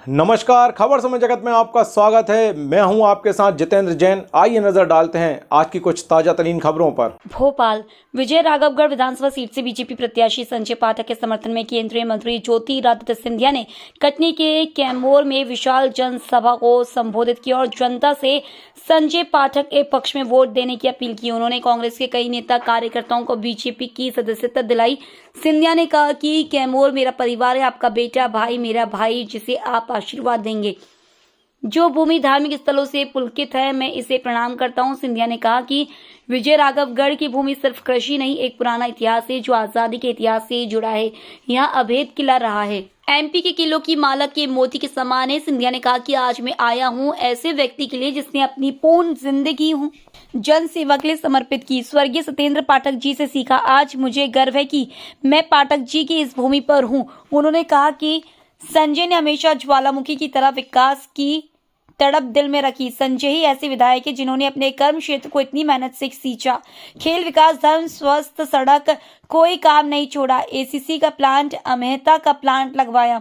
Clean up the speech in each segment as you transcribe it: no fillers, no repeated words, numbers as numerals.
नमस्कार, खबर समय जगत में आपका स्वागत है। मैं हूं आपके साथ जितेंद्र जैन। आइए नजर डालते हैं आज की कुछ ताजा तरीन खबरों पर। भोपाल विजय राघवगढ़ विधानसभा सीट से बीजेपी प्रत्याशी संजय पाठक के समर्थन में केंद्रीय मंत्री ज्योतिरादित्य सिंधिया ने कटनी के कैमोर में विशाल जनसभा को संबोधित किया और जनता से संजय पाठक के पक्ष में वोट देने की अपील की। उन्होंने कांग्रेस के कई नेता कार्यकर्ताओं को बीजेपी की सदस्यता दिलाई। सिंधिया ने कहा कि कैमोर मेरा परिवार है, आपका बेटा भाई मेरा भाई, जिसे आप आशीर्वाद देंगे। जो भूमि धार्मिक स्थलों से पुलकित है, मैं इसे प्रणाम करता हूं। सिंधिया ने कहा कि विजय राघवगढ़ की भूमि सिर्फ कृषि नहीं, एक पुराना इतिहास है जो आजादी के इतिहास से जुड़ा है। यहाँ अभेद किला रहा है, एमपी के किलों की माला के मोती के समान है। सिंधिया ने कहा कि आज मैं आया हूँ ऐसे व्यक्ति के लिए जिसने अपनी पूर्ण जिंदगी जन सेवा के लिए समर्पित की। स्वर्गीय सत्येंद्र पाठक जी से सीखा। आज मुझे गर्व है कि मैं पाठक जी की इस भूमि पर हूँ। उन्होंने कहा कि संजय ने हमेशा ज्वालामुखी की तरह विकास की तड़प दिल में रखी। संजय ही ऐसे विधायक है जिन्होंने अपने कर्म क्षेत्र को इतनी मेहनत से सींचा। खेल, विकास, धर्म, स्वस्थ, सड़क, कोई काम नहीं छोड़ा। एसीसी का प्लांट, अमेहता का प्लांट लगवाया।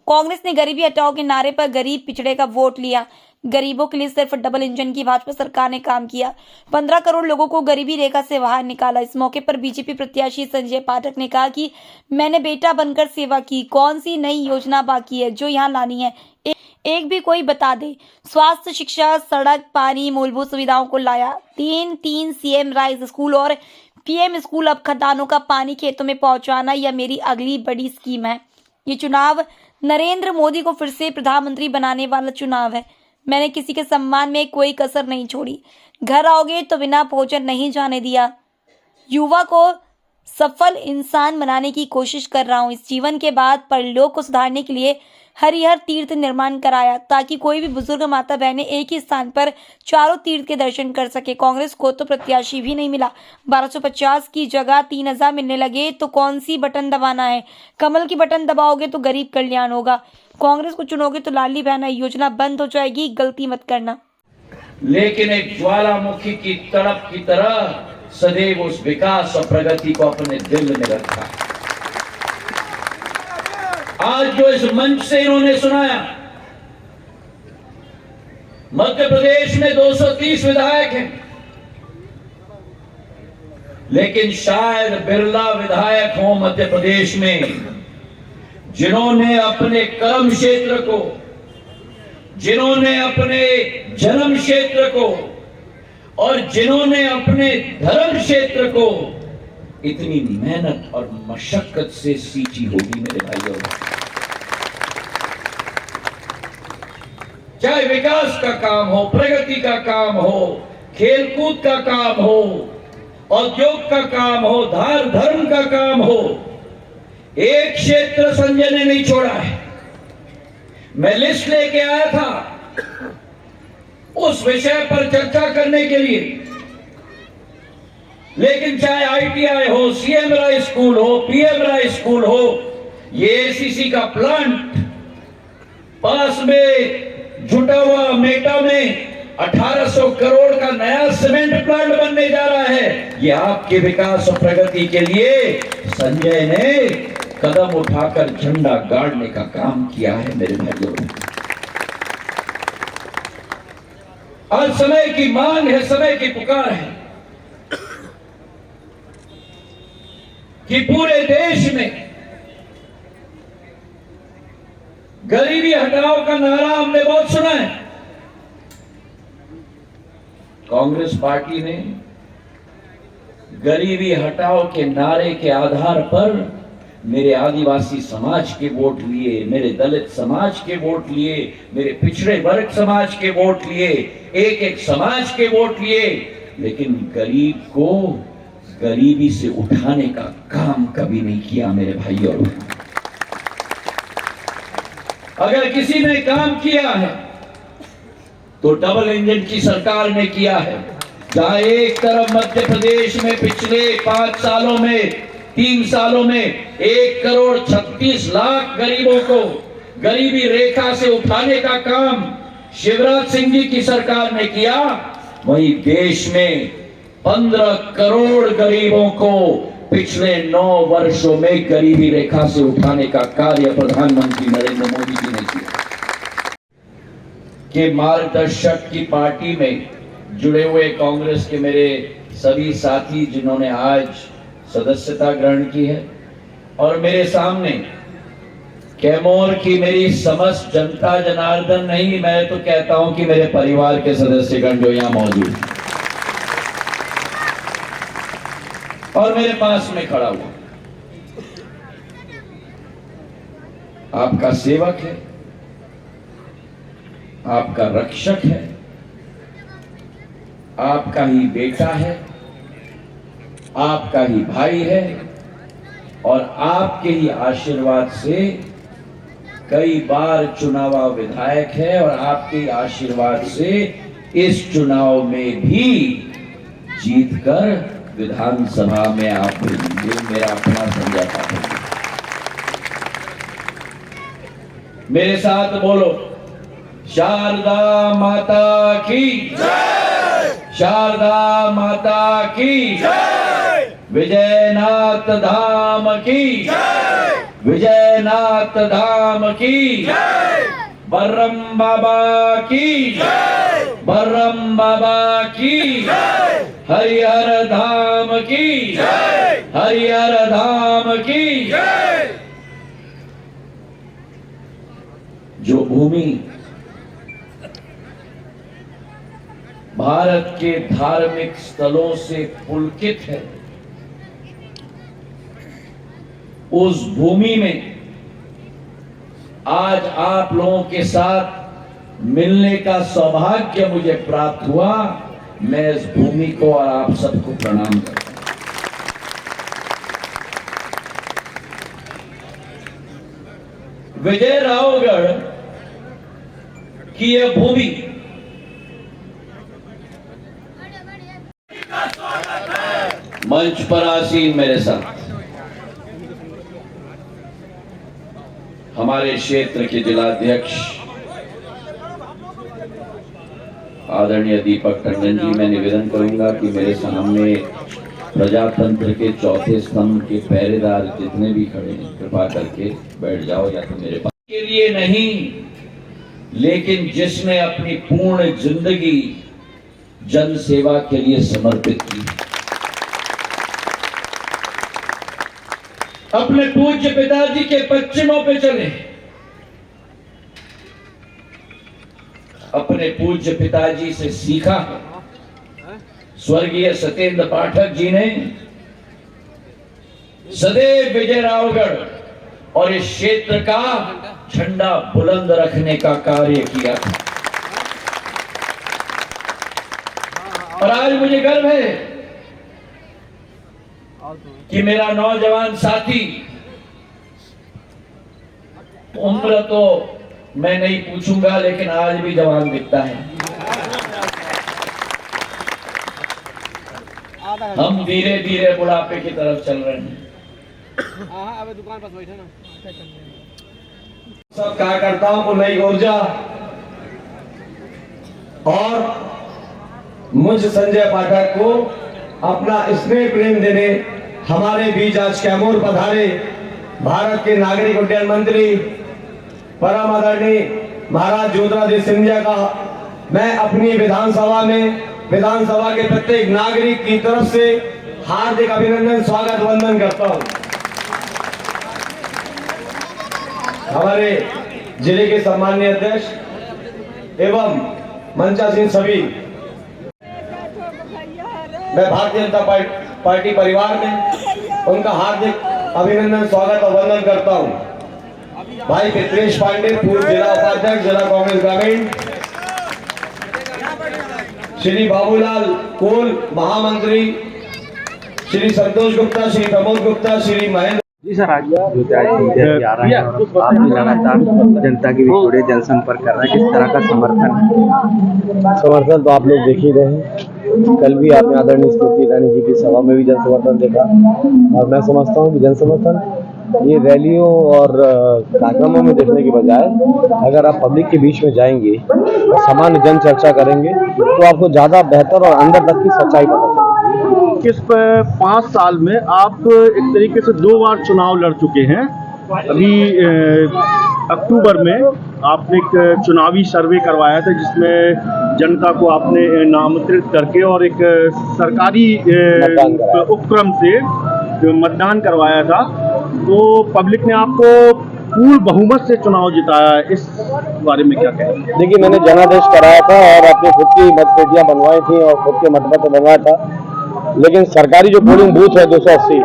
कांग्रेस ने गरीबी हटाओ के नारे पर गरीब पिछड़े का वोट लिया। गरीबों के लिए सिर्फ डबल इंजन की भाजपा सरकार ने काम किया। 15 करोड़ लोगों को गरीबी रेखा से बाहर निकाला। इस मौके पर बीजेपी प्रत्याशी संजय पाठक ने कहा कि मैंने बेटा बनकर सेवा की। कौन सी नई योजना बाकी है जो यहाँ लानी है, एक भी कोई बता दे। स्वास्थ्य, शिक्षा, सड़क, पानी, मूलभूत सुविधाओं को लाया। 3 सीएम राइज स्कूल और पीएम स्कूल। अब खदानों का पानी खेतों में पहुंचाना यह मेरी अगली बड़ी स्कीम है। ये चुनाव नरेंद्र मोदी को फिर से प्रधानमंत्री बनाने वाला चुनाव है। मैंने किसी के सम्मान में कोई कसर नहीं छोड़ी। घर आओगे तो बिना भोजन नहीं जाने दिया। युवा को सफल इंसान बनाने की कोशिश कर रहा हूँ। इस जीवन के बाद परलोक को सुधारने के लिए हरिहर तीर्थ निर्माण कराया ताकि कोई भी बुजुर्ग माता बहनें एक ही स्थान पर चारों तीर्थ के दर्शन कर सके। कांग्रेस को तो प्रत्याशी भी नहीं मिला। 1250 की जगह 3000 मिलने लगे तो कौन सी बटन दबाना है? कमल की बटन दबाओगे तो गरीब कल्याण होगा। कांग्रेस को चुनोगे तो लाडली बहना योजना बंद हो जाएगी। गलती मत करना। लेकिन एक ज्वालामुखी की तड़प की तरह सदैव उस विकास और प्रगति को अपने दिल में रखा। आज जो इस मंच से इन्होंने सुनाया, मध्य प्रदेश में 230 विधायक हैं, लेकिन शायद बिरला विधायक हो मध्य प्रदेश में जिन्होंने अपने कर्म क्षेत्र को, जिन्होंने अपने जन्म क्षेत्र को और जिन्होंने अपने धर्म क्षेत्र को इतनी मेहनत और मशक्कत से सींची होगी। मेरे भाइयों, चाहे विकास का काम हो, प्रगति का काम हो, खेलकूद का काम हो, औद्योग का काम हो, धर्म का काम हो, एक क्षेत्र संजय ने नहीं छोड़ा है। मैं लिस्ट लेके आया था उस विषय पर चर्चा करने के लिए, लेकिन चाहे आईटीआई हो, सीएम राइज स्कूल हो, पीएम राइज स्कूल हो, ये एसीसी का प्लांट पास में जुटा हुआ मेटा में 1800 करोड़ का नया सीमेंट प्लांट बनने जा रहा है। ये आपके विकास और प्रगति के लिए संजय ने कदम उठाकर झंडा गाड़ने का काम किया है। मेरे भाइयों, आज समय की मांग है, समय की पुकार है कि पूरे देश में गरीबी हटाओ का नारा हमने बहुत सुना है। कांग्रेस पार्टी ने गरीबी हटाओ के नारे के आधार पर मेरे आदिवासी समाज के वोट लिए, मेरे दलित समाज के वोट लिए, मेरे पिछड़े वर्ग समाज के वोट लिए, एक एक समाज के वोट लिए, लेकिन गरीब को गरीबी से उठाने का काम कभी नहीं किया। मेरे भाइयों, अगर किसी ने काम किया है तो डबल इंजन की सरकार ने किया है। जहां एक तरफ मध्य प्रदेश में पिछले 5 सालों में, 3 सालों में 1 करोड़ 36 लाख गरीबों को गरीबी रेखा से उठाने का काम शिवराज सिंह जी की सरकार ने किया, वहीं देश में 15 करोड़ गरीबों को पिछले 9 वर्षों में गरीबी रेखा से उठाने का कार्य प्रधानमंत्री नरेंद्र मोदी जी ने किया। के मार्गदर्शक की पार्टी में जुड़े हुए कांग्रेस के मेरे सभी साथी जिन्होंने आज सदस्यता ग्रहण की है, और मेरे सामने कैमूर की मेरी समस्त जनता जनार्दन नहीं, मैं तो कहता हूं कि मेरे परिवार के सदस्यगण जो यहां मौजूद हैं और मेरे पास में खड़ा हुआ, आपका सेवक है, आपका रक्षक है, आपका ही बेटा है, आपका ही भाई है, और आपके ही आशीर्वाद से कई बार चुनावा विधायक है, और आपके ही आशीर्वाद से इस चुनाव में भी जीतकर विधानसभा में आप भेजेंगे। मेरा अपना संजय पाठक, मेरे साथ बोलो, शारदा माता की जय, शारदा माता की जय, विजयनाथ धाम की जय, विजयनाथ धाम की जय, बर्रम बाबा की जय, बर्रम बाबा की जय, हरिहर धाम की जय, हरिहर धाम की जय। जो भूमि भारत के धार्मिक स्थलों से पुलकित है, उस भूमि में आज आप लोगों के साथ मिलने का सौभाग्य मुझे प्राप्त हुआ। मैं इस भूमि को और आप सबको प्रणाम करता हूं। विजयरावगढ़ की यह भूमि मंच पर आसीन मेरे साथ हमारे क्षेत्र के जिलाध्यक्ष आदरणीय दीपक टंडन जी, मैं निवेदन करूंगा कि मेरे सामने प्रजातंत्र के चौथे स्तंभ के पहरेदार जितने भी खड़े हैं कृपा करके बैठ जाओ, या तो मेरे पास के लिए नहीं, लेकिन जिसने अपनी पूर्ण जिंदगी जन सेवा के लिए समर्पित की, अपने पूज्य पिताजी के पश्चिमों पे चले, अपने पूज्य पिताजी से सीखा है। स्वर्गीय सत्येंद्र पाठक जी ने सदैव विजयरावगढ़ और इस क्षेत्र का झंडा बुलंद रखने का कार्य किया था, और आज मुझे गर्व है कि मेरा नौजवान साथी, उम्र तो मैं नहीं पूछूंगा लेकिन आज भी जवान दिखता है। हम धीरे धीरे बुढ़ापे की तरफ चल रहे हैं। दुकान पर बैठे ना, सब कार्यकर्ताओं को नई ऊर्जा और मुझ संजय पाठक को अपना स्नेह प्रेम देने हमारे बीच आज कैमूर पधारे भारत के नागरिक उड्डयन मंत्री परम आदरणीय महाराज ज्योतिरादित्य सिंधिया का मैं अपनी विधानसभा के प्रत्येक नागरिक की तरफ से हार्दिक अभिनंदन, स्वागत, वंदन करता हूं। हमारे जिले के सम्माननीय अध्यक्ष एवं मंचासीन सभी, मैं भारतीय जनता पार्टी परिवार में उनका हार्दिक अभिनंदन, स्वागत और वंदन करता हूं। भाई पित्रेश पांडे, पूर्व जिला उपाध्यक्ष, जिला कांग्रेस ग्रामीण, श्री बाबूलाल कोल, महामंत्री, श्री संतोष गुप्ता, श्री प्रमोद गुप्ता, श्री महेंद्र जी सर, आज ज्योतिरादित्य आ रहा है और आप लगातार जनता के बीच जुड़े, जनसंपर्क कर रहे हैं, किस तरह का समर्थन है? समर्थन तो आप लोग देख ही रहे हैं। कल भी आपने आदरणीय स्मृति ईरानी जी की सभा में भी जन समर्थन देखा, और मैं समझता हूँ कि जन समर्थन ये रैलियों और कार्यक्रमों में देखने के बजाय अगर आप पब्लिक के बीच में जाएंगे और सामान्य जन चर्चा करेंगे तो आपको ज़्यादा बेहतर और अंदर तक की सच्चाई पता चलेगी। किस 5 साल में आप एक तरीके से 2 बार चुनाव लड़ चुके हैं अभी अक्टूबर में आपने एक चुनावी सर्वे करवाया था जिसमें जनता को आपने नामांकित करके और एक सरकारी उपक्रम से मतदान करवाया था। तो पब्लिक ने आपको पूर्ण बहुमत से चुनाव जिताया है, इस बारे में क्या कहें? देखिए, मैंने जनादेश कराया था और अपनी खुद की मतपेटियां बनवाई थी और खुद के मतपत्र बनवाया था, लेकिन सरकारी जो पोलिंग बूथ है 280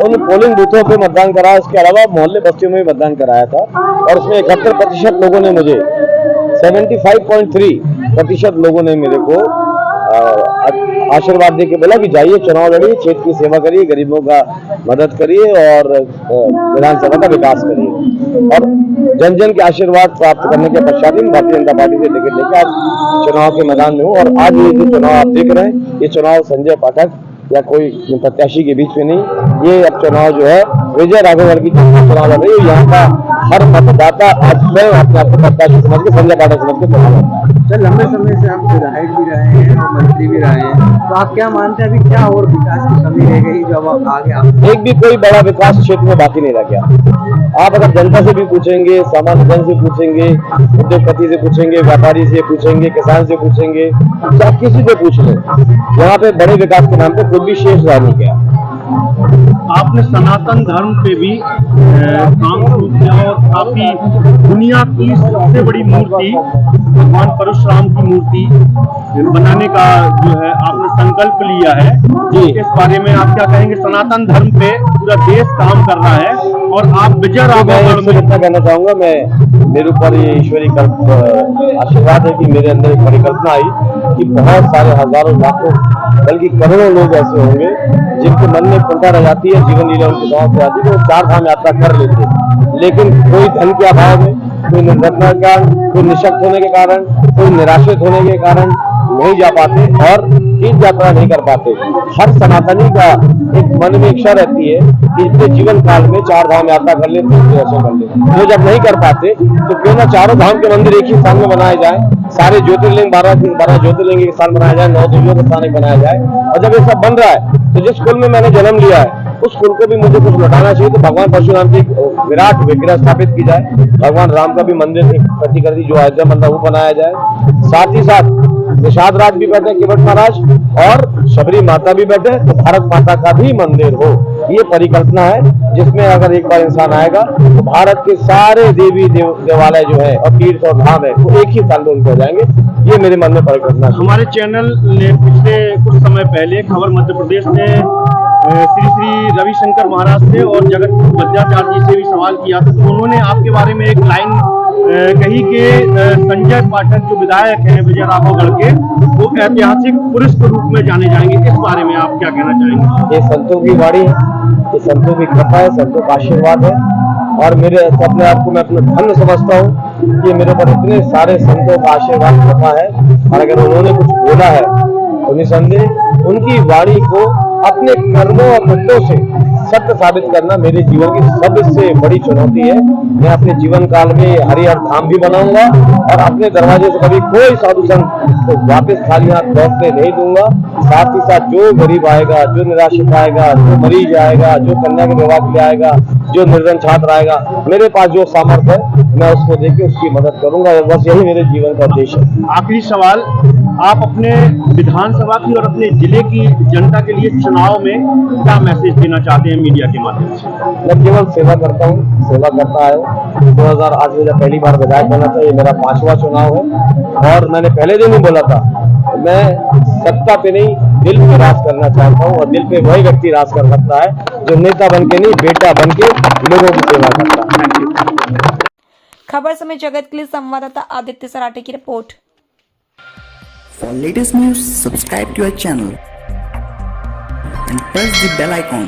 उन पोलिंग बूथों पे मतदान कराया। इसके अलावा मोहल्ले बस्तियों में भी मतदान कराया था और उसमें 71% लोगों ने मुझे 75.3% लोगों ने मेरे को आशीर्वाद देके बोला कि जाइए, चुनाव लड़िए, क्षेत्र की सेवा करिए, गरीबों का मदद करिए और विधानसभा का विकास करिए। और जन जन के आशीर्वाद प्राप्त करने के पश्चात ही भारतीय जनता पार्टी से टिकट लेकर आज चुनाव के मैदान में हूँ। और आज ये जो चुनाव आप देख रहे हैं, ये चुनाव संजय पाठक या कोई प्रत्याशी के बीच में नहीं, ये अब चुनाव जो है विजय राघवगढ़ की चुनाव लड़ रही है। यहाँ का हर मतदाता आज स्वयं अपने आप को प्रत्याशी समझ के, संजय पाठक समझ के चुनाव लड़ रहा है। सर, लंबे समय से आप विधायक भी रहे हैं और मंत्री भी रहे हैं, तो आप क्या मानते हैं अभी क्या और विकास की कमी रह गई जो अब आगे आप? एक भी कोई बड़ा विकास क्षेत्र में बाकी नहीं रह गया। आप अगर जनता से भी पूछेंगे, सामान्य जन से पूछेंगे, उद्योगपति से पूछेंगे, व्यापारी से पूछेंगे, किसान से पूछेंगे, आप किसी से पूछ लें, यहाँ पे बड़े विकास के नाम पे कुछ भी शेष रह नहीं गया। आपने सनातन धर्म पे भी काम शुरू किया और काफी दुनिया की सबसे बड़ी मूर्ति भगवान परशुराम की मूर्ति बनाने का जो है आपने संकल्प लिया है जी। इस बारे में आप क्या कहेंगे? सनातन धर्म पे पूरा देश काम कर रहा है और आप विजय राघवगढ़ में इतना कहना चाहूंगा, मैं मेरे ऊपर ये ईश्वरी आशीर्वाद है कि मेरे अंदर एक परिकल्पना आई कि बहुत सारे हजारों लाखों बल्कि करोड़ों लोग ऐसे होंगे जिनके मन में कुंठा रह जाती है, जीवन लीला उनके गाँव से आती है, वो 4 धाम यात्रा कर लेते हैं, लेकिन कोई धन के अभाव में, कोई निर्धनता के कारण, कोई निशक्त होने के कारण, कोई निराश्रित होने के कारण नहीं जा पाते और तीर्थ यात्रा नहीं कर पाते। हर सनातनी का एक मन में इच्छा रहती है कि इतने जीवन काल में 4 धाम यात्रा कर ले, तीर्थ दर्शन कर ले। वो जब नहीं कर पाते तो क्यों ना चारों धाम के मंदिर एक ही स्थान में बनाए जाए, सारे ज्योतिर्लिंग 12 ज्योतिर्लिंग एक स्थान बनाया जाए, 9 देवियों का स्थान एक बनाया जाए। और जब ये सब बन रहा है तो जिस कुल में मैंने जन्म लिया है उस कुल को भी मुझे कुछ लौटाना चाहिए। तो भगवान परशुराम की विराट विग्रह स्थापित की जाए, भगवान राम का भी मंदिर एक प्रतिकृति जो अयोध्या मंदिर वो बनाया जाए, साथ ही साथ निषाद राज भी बैठे, केवट महाराज और शबरी माता भी बैठे, तो भारत माता का भी मंदिर हो। ये परिकल्पना है जिसमें अगर एक बार इंसान आएगा तो भारत के सारे देवी देवालय जो है और तीर्थ और धाम है वो एक ही स्थान में उनको हो जाएंगे। ये मेरे मन में परिकल्पना है। हमारे चैनल ने पिछले कुछ समय पहले खबर मध्य प्रदेश में श्री रविशंकर महाराज से और जगत बद्याचार्य जी से भी सवाल किया था, तो उन्होंने आपके बारे में एक लाइन कही कि संजय पाठक जो विधायक हैं विजय राघवगढ़ के, वो ऐतिहासिक पुरुष के रूप में जाने जाएंगे। इस बारे में आप क्या कहना चाहेंगे? ये संतों की वाणी है, ये संतों की कृपा है, संतों का आशीर्वाद है और मेरे अपने आप को मैं अपना धन्य समझता हूँ कि मेरे पर इतने सारे संतों का आशीर्वाद कृपा है। और अगर उन्होंने कुछ बोला है तो निसंदेह उनकी वाणी को अपने कर्मों और कृत्यों से सत्य साबित करना मेरे जीवन की सबसे बड़ी चुनौती है। मैं अपने जीवन काल में हरिहर धाम भी बनाऊंगा और अपने दरवाजे से कभी कोई साधु संत को वापस खाली हाथ लौटने नहीं दूंगा। साथ ही साथ जो गरीब आएगा, जो निराश्रित आएगा, जो मरीज आएगा, जो कन्या के विवाह के लिए आएगा, जो निर्धन छात्र आएगा, मेरे पास जो सामर्थ्य है मैं उसको देके उसकी मदद करूंगा। बस यही मेरे जीवन का उद्देश्य है। आखिरी सवाल, आप अपने विधानसभा की और अपने जिले की जनता के लिए चुनाव में क्या मैसेज देना चाहते हैं मीडिया के माध्यम से? मैं केवल सेवा करता हूँ, सेवा करता आया। 2008 में जब पहली बार विधायक बना था, ये मेरा 5वां चुनाव है और मैंने पहले दिन ही बोला था मैं सत्ता पे नहीं दिल पे राज करना चाहता हूँ और दिल पे वही व्यक्ति राज कर सकता है जो नेता बन के नहीं, बेटा बन के लोगों की सेवा करता है। खबर समय जगत के लिए संवाददाता आदित्य सराठे की report. For latest news, subscribe to our channel and press the bell icon.